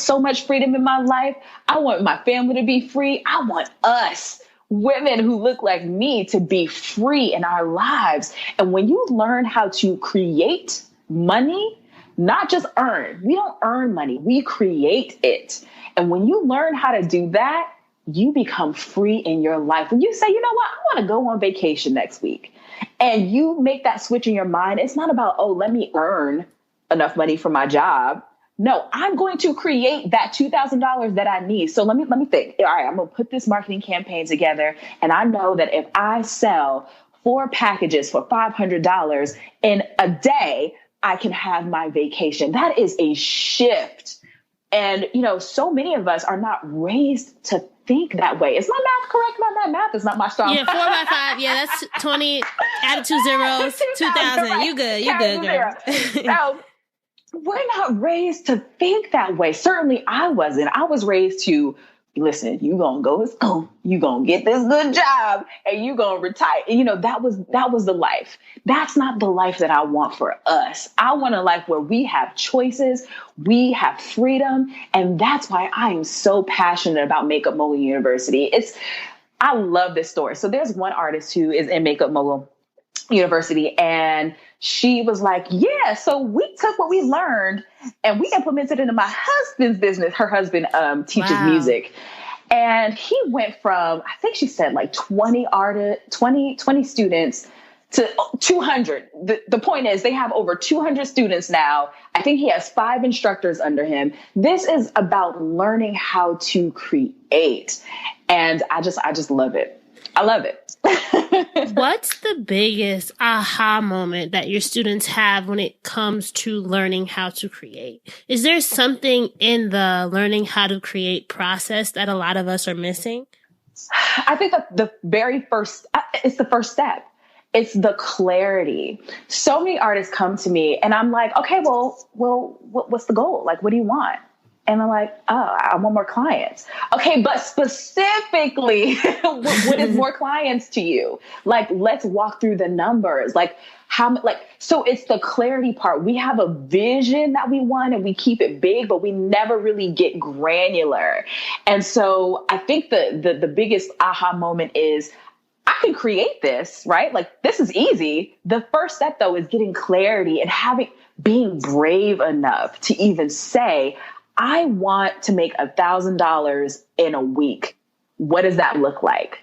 so much freedom in my life. I want my family to be free. I want us women who look like me to be free in our lives. And when you learn how to create money, not just earn, we don't earn money, we create it. And when you learn how to do that, you become free in your life. When you say, you know what, I want to go on vacation next week. And you make that switch in your mind. It's not about, oh, let me earn enough money for my job. No, I'm going to create that $2,000 that I need. So let me think. All right, I'm going to put this marketing campaign together. And I know that if I sell 4 packages for $500 in a day, I can have my vacation. That is a shift. And, so many of us are not raised to think that way. Is my math correct? My math is not my strong. Yeah, 4 by 5. Yeah, that's 20. Add 2 zeros. 2,000. Right. You good, girl. So we're not raised to think that way. Certainly I wasn't. I was raised to, listen, you gonna go to school, you gonna get this good job, and you gonna retire. That was the life. That's not the life that I want for us. I want a life where we have choices, we have freedom, and that's why I am so passionate about Makeup Mogul University. I love this story. So there's one artist who is in Makeup Mogul University, and she was like, yeah, so we took what we learned and we implemented it in my husband's business. Her husband teaches music. And he went from, I think she said like 20 students to 200. The point is they have over 200 students now. I think he has 5 instructors under him. This is about learning how to create. And I just love it. I love it. What's the biggest aha moment that your students have when it comes to learning how to create? Is there something in the learning how to create process that a lot of us are missing? I think that it's the first step. It's the clarity. So many artists come to me and I'm like, okay, well, what's the goal? Like, what do you want? And I'm like, oh, I want more clients. Okay, but specifically, what is more clients to you? Like, let's walk through the numbers. So it's the clarity part. We have a vision that we want and we keep it big, but we never really get granular. And so I think the biggest aha moment is I can create this, right? Like, this is easy. The first step, though, is getting clarity and being brave enough to even say, I want to make $1,000 in a week. What does that look like?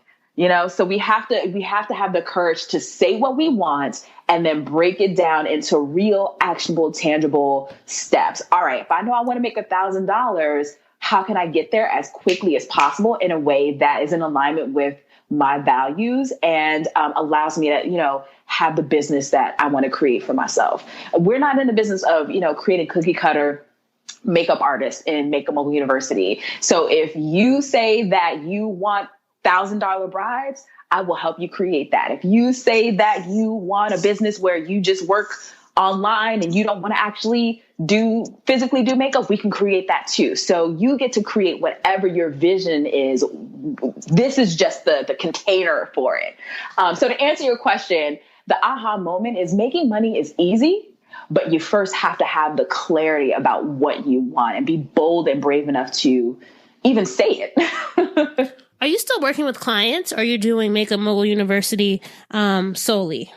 So we have to have the courage to say what we want and then break it down into real, actionable, tangible steps. All right, if I know I want to make $1,000, how can I get there as quickly as possible in a way that is in alignment with my values and allows me to, have the business that I want to create for myself. We're not in the business of, creating cookie cutter makeup artists in Makeup Mogul University. So if you say that you want $1,000 brides, I will help you create that. If you say that you want a business where you just work online and you don't want to actually physically do makeup, we can create that too. So you get to create whatever your vision is. This is just the container for it. So to answer your question, the aha moment is making money is easy, but you first have to have the clarity about what you want and be bold and brave enough to even say it. Are you still working with clients, or are you doing Makeup Mogul University solely?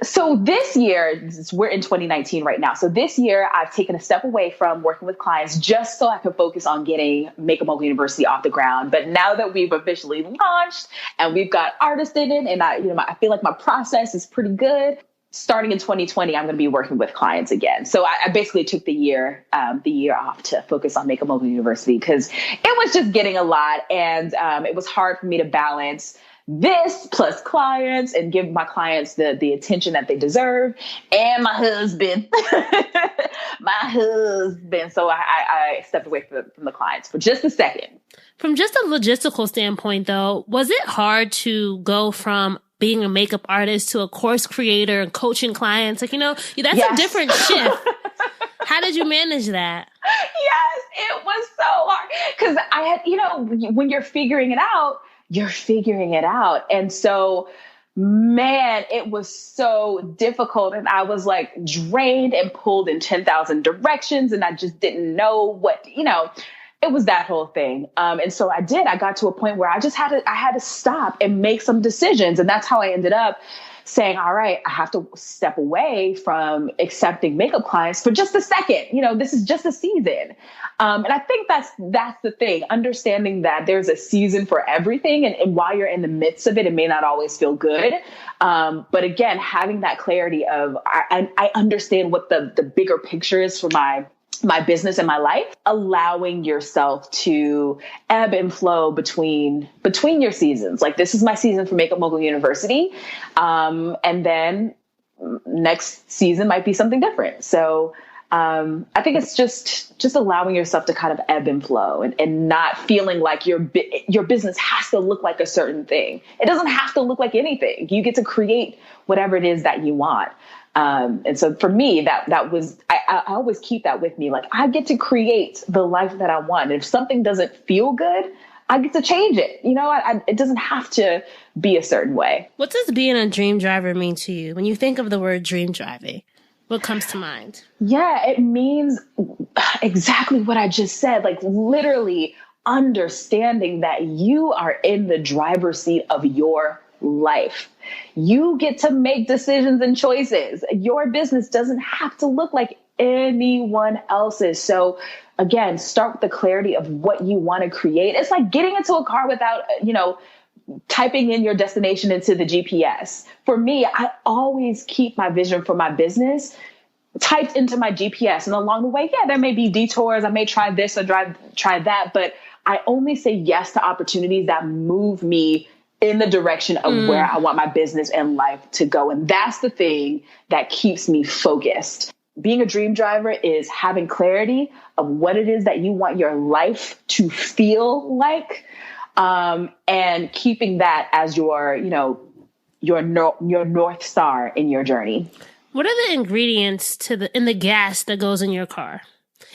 So this year, we're in 2019 right now. So this year, I've taken a step away from working with clients just so I can focus on getting Makeup Mogul University off the ground. But now that we've officially launched and we've got artists in it, and I feel like my process is pretty good. Starting in 2020, I'm going to be working with clients again. So I basically took the year off to focus on Makeup Mogul University because it was just getting a lot, and it was hard for me to balance this plus clients and give my clients the attention that they deserve, and my husband. So I stepped away from the clients for just a second. From just a logistical standpoint, though, was it hard to go from being a makeup artist to a course creator and coaching clients? Like, that's yes. a different shift. How did you manage that? Yes, it was so hard because I had, when you're figuring it out, you're figuring it out. And so, man, it was so difficult. And I was like drained and pulled in 10,000 directions. And I just didn't know what, it was that whole thing. And so I got to a point where I had to stop and make some decisions. And that's how I ended up saying, all right, I have to step away from accepting makeup clients for just a second. This is just a season. And I think that's the thing, understanding that there's a season for everything. And while you're in the midst of it, it may not always feel good. But again, having that clarity of, I understand what the bigger picture is for my business and my life, allowing yourself to ebb and flow between your seasons. Like, this is my season for Makeup Mogul University. And then next season might be something different. So, I think it's just allowing yourself to kind of ebb and flow and not feeling like your business has to look like a certain thing. It doesn't have to look like anything. You get to create whatever it is that you want. And so for me, that was, I always keep that with me. Like, I get to create the life that I want. And if something doesn't feel good, I get to change it. It doesn't have to be a certain way. What does being a dream driver mean to you? When you think of the word dream driving, what comes to mind? Yeah, it means exactly what I just said. Like, literally understanding that you are in the driver's seat of your life. You get to make decisions and choices. Your business doesn't have to look like anyone else's. So again, start with the clarity of what you want to create. It's like getting into a car without, typing in your destination into the GPS. For me, I always keep my vision for my business typed into my GPS. And along the way, there may be detours. I may try this or try that, but I only say yes to opportunities that move me in the direction of where I want my business and life to go. And that's the thing that keeps me focused. Being a dream driver is having clarity of what it is that you want your life to feel like, and keeping that as your North Star in your journey. What are the ingredients in the gas that goes in your car?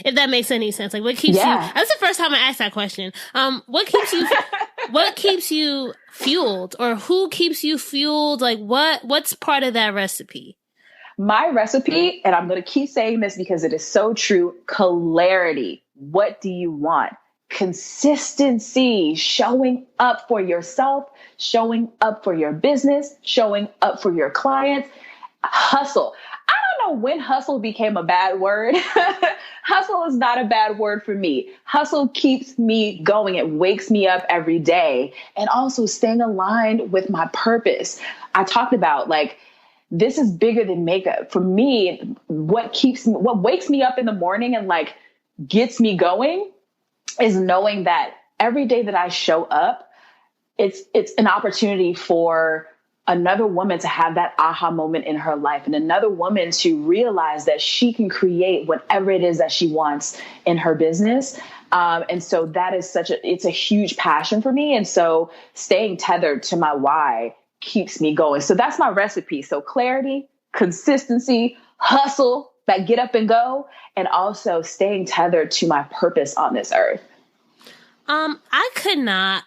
If that makes any sense. Like, what keeps you? That's the first time I asked that question. What keeps you fueled, or who keeps you fueled? Like, what's part of that recipe? My recipe, and I'm going to keep saying this because it is so true, clarity. What do you want? consistency, showing up for yourself, showing up for your business, showing up for your clients, hustle. I don't know when hustle became a bad word. Hustle is not a bad word for me. Hustle keeps me going. It wakes me up every day. And also staying aligned with my purpose. I talked about like, this is bigger than makeup. For me, what wakes me up in the morning and like gets me going is knowing that every day that I show up, it's an opportunity for another woman to have that aha moment in her life and another woman to realize that she can create whatever it is that she wants in her business. And so that is it's a huge passion for me. And so staying tethered to my why keeps me going. So that's my recipe. So clarity, consistency, hustle, that get up and go, and also staying tethered to my purpose on this earth. I could not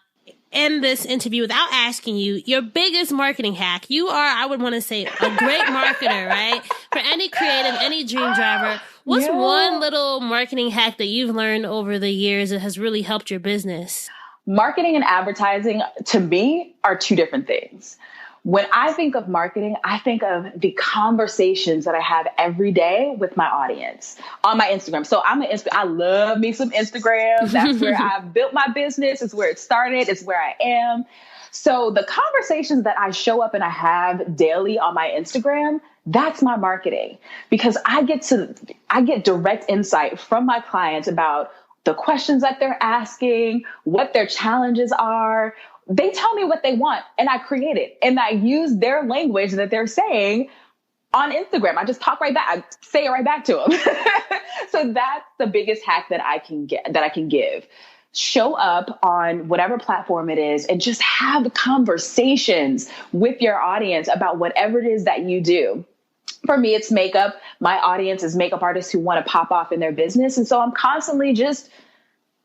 end this interview without asking you your biggest marketing hack. You are, I would want to say, a great marketer, right? For any creative, any dream driver, what's one little marketing hack that you've learned over the years that has really helped your business? Marketing and advertising, to me, are two different things. When I think of marketing, I think of the conversations that I have every day with my audience on my Instagram. So I love me some Instagram. That's where I've built my business. It's where it started. It's where I am. So the conversations that I show up and I have daily on my Instagram, that's my marketing, because I get direct insight from my clients about the questions that they're asking, what their challenges are. They tell me what they want and I create it. And I use their language that they're saying on Instagram. I just talk right back. I say it right back to them. So that's the biggest hack that I can give. Show up on whatever platform it is and just have conversations with your audience about whatever it is that you do. For me, it's makeup. My audience is makeup artists who want to pop off in their business. And so I'm constantly just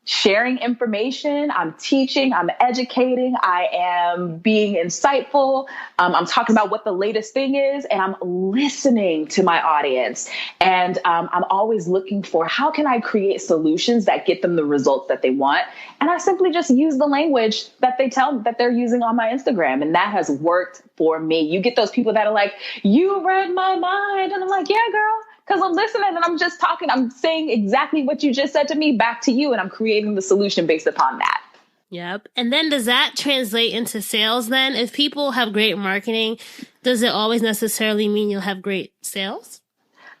sharing information. I'm teaching, I'm educating, I am being insightful. I'm talking about what the latest thing is, and I'm listening to my audience. And I'm always looking for how can I create solutions that get them the results that they want. And I simply just use the language that they tell that they're using on my Instagram. And that has worked for me. You get those people that are like, you read my mind. And I'm like, yeah, girl. Because I'm listening and I'm just talking. I'm saying exactly what you just said to me back to you. And I'm creating the solution based upon that. Yep. And then does that translate into sales then? If people have great marketing, does it always necessarily mean you'll have great sales?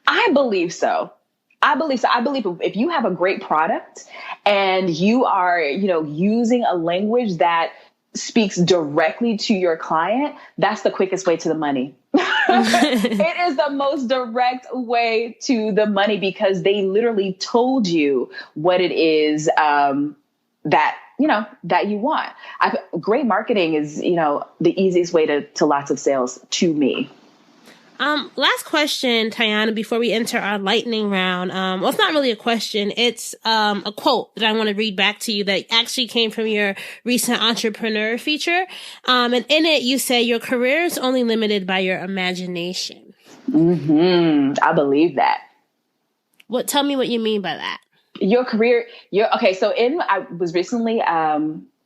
I believe so. I believe if you have a great product and you are, using a language that speaks directly to your client, that's the quickest way to the money. It is the most direct way to the money because they literally told you what it is that you want. Great marketing is, the easiest way to lots of sales to me. Last question, Tiyana, before we enter our lightning round. Well, it's not really a question. It's a quote that I want to read back to you that actually came from your recent entrepreneur feature. And in it, you say your career is only limited by your imagination. I believe that. Tell me what you mean by that. Your career, okay. So I was recently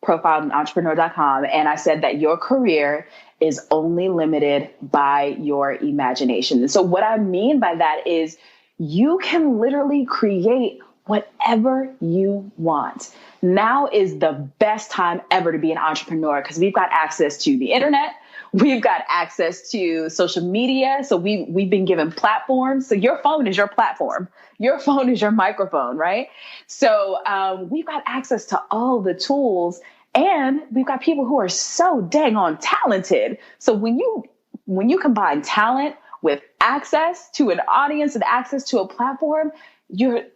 profiled on entrepreneur.com, and I said that your career is only limited by your imagination. And so what I mean by that is you can literally create whatever you want. Now is the best time ever to be an entrepreneur because we've got access to the internet. We've got access to social media. So we've been given platforms. So your phone is your platform. Your phone is your microphone, right? So we've got access to all the tools. And we've got people who are so dang on talented. So when you combine talent with access to an audience and access to a platform,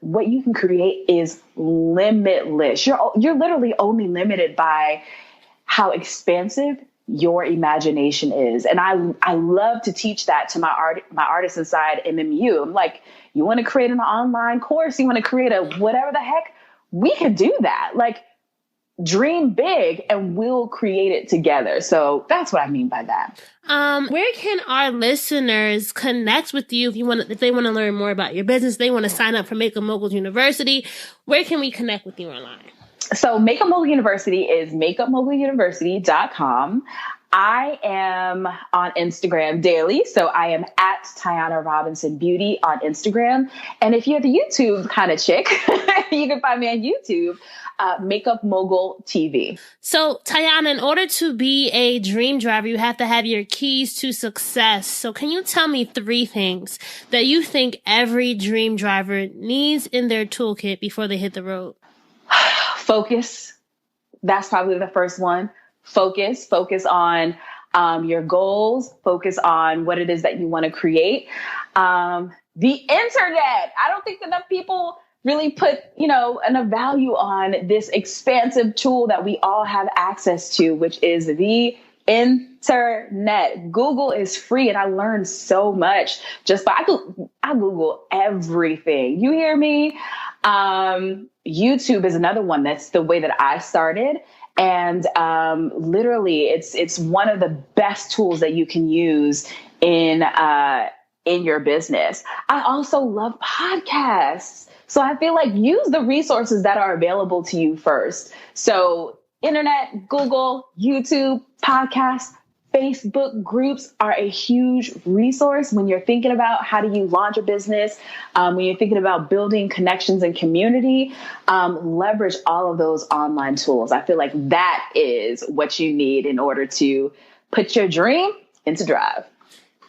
what you can create is limitless. You're literally only limited by how expansive your imagination is. And I love to teach that to my artist inside MMU. I'm like, you want to create an online course? You want to create a whatever the heck? We can do that. Like, dream big and we'll create it together. So that's what I mean by that. Where can our listeners connect with you if they want to learn more about your business, they want to sign up for Make a Mogul University? Where can we connect with you online? So Makeup Mogul University is makeupmoguluniversity.com. I am on Instagram daily. So I am at Tiyana Robinson Beauty on Instagram. And if you're the YouTube kind of chick, you can find me on YouTube, Makeup Mogul TV. So Tiyana, in order to be a dream driver, you have to have your keys to success. So can you tell me 3 things that you think every dream driver needs in their toolkit before they hit the road? Focus. That's probably the first one. Focus on your goals, focus on what it is that you want to create. The internet. I don't think enough people really put, enough value on this expansive tool that we all have access to, which is the internet. Google is free, and I learned so much just by I Google everything. You hear me? YouTube is another one. That's the way that I started. And literally, it's one of the best tools that you can use in your business. I also love podcasts. So I feel like use the resources that are available to you first. So internet, Google, YouTube, podcasts, Facebook groups are a huge resource when you're thinking about how do you launch a business, when you're thinking about building connections and community, leverage all of those online tools. I feel like that is what you need in order to put your dream into drive.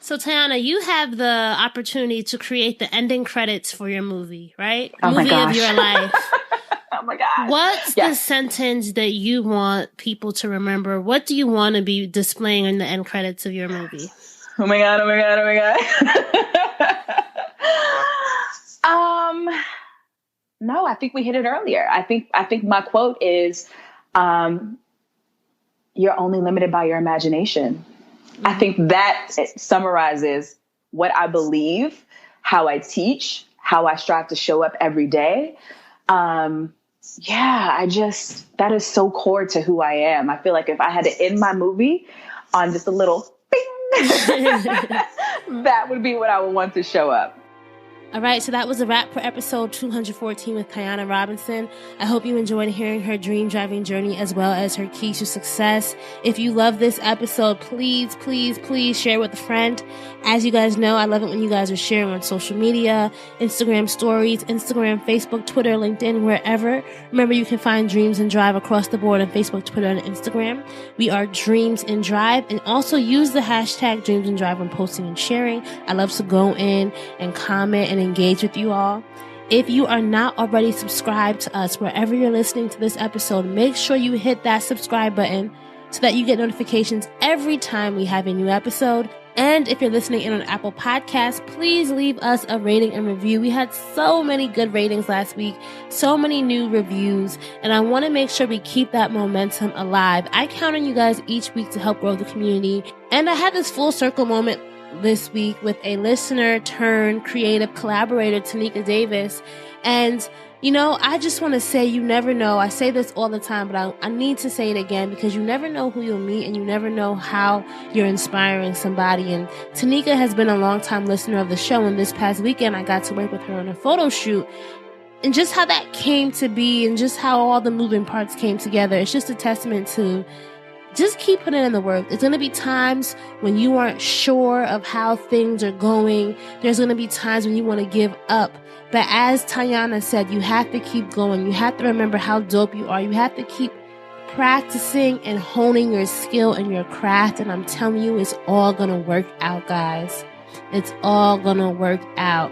So Tiyana, you have the opportunity to create the ending credits for your movie, right? Oh movie my gosh. of your life. Oh my God. What's the sentence that you want people to remember? What do you want to be displaying in the end credits of your movie? Oh my God. Oh my God. Oh my God. No, I think we hit it earlier. I think my quote is, you're only limited by your imagination. Mm-hmm. I think that summarizes what I believe, how I teach, how I strive to show up every day. That is so core to who I am. I feel like if I had to end my movie on just a little bing, that would be what I would want to show up. All right, so that was a wrap for episode 214 with Tiyana Robinson. I hope you enjoyed hearing her dream driving journey as well as her keys to success. If you love this episode, please, please, please share with a friend. As you guys know, I love it when you guys are sharing on social media, Instagram stories, Instagram, Facebook, Twitter, LinkedIn, wherever. Remember, you can find Dreams and Drive across the board on Facebook, Twitter, and Instagram. We are Dreams and Drive, and also use the hashtag Dreams and Drive when posting and sharing. I love to go in and comment and engage with you all. If you are not already subscribed to us wherever you're listening to this episode, make sure you hit that subscribe button so that you get notifications every time we have a new episode. And if you're listening in on Apple Podcasts, please leave us a rating and review. We had so many good ratings last week, so many new reviews, and I want to make sure we keep that momentum alive. I count on you guys each week to help grow the community. And I had this full circle moment this week with a listener turned creative collaborator, Tanika Davis. And, I just want to say, you never know. I say this all the time, but I need to say it again because you never know who you'll meet and you never know how you're inspiring somebody. And Tanika has been a longtime listener of the show. And this past weekend, I got to work with her on a photo shoot. And just how that came to be and just how all the moving parts came together. It's just a testament to just keep putting in the work. There's going to be times when you aren't sure of how things are going. There's going to be times when you want to give up. But as Tiyana said, you have to keep going. You have to remember how dope you are. You have to keep practicing and honing your skill and your craft. And I'm telling you, it's all going to work out, guys. It's all going to work out.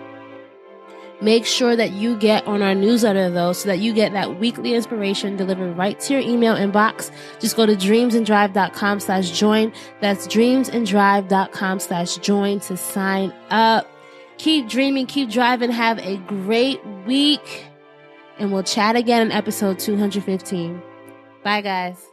Make sure that you get on our newsletter, though, so that you get that weekly inspiration delivered right to your email inbox. Just go to dreamsanddrive.com/join. That's dreamsanddrive.com/join to sign up. Keep dreaming, keep driving. Have a great week. And we'll chat again in episode 215. Bye, guys.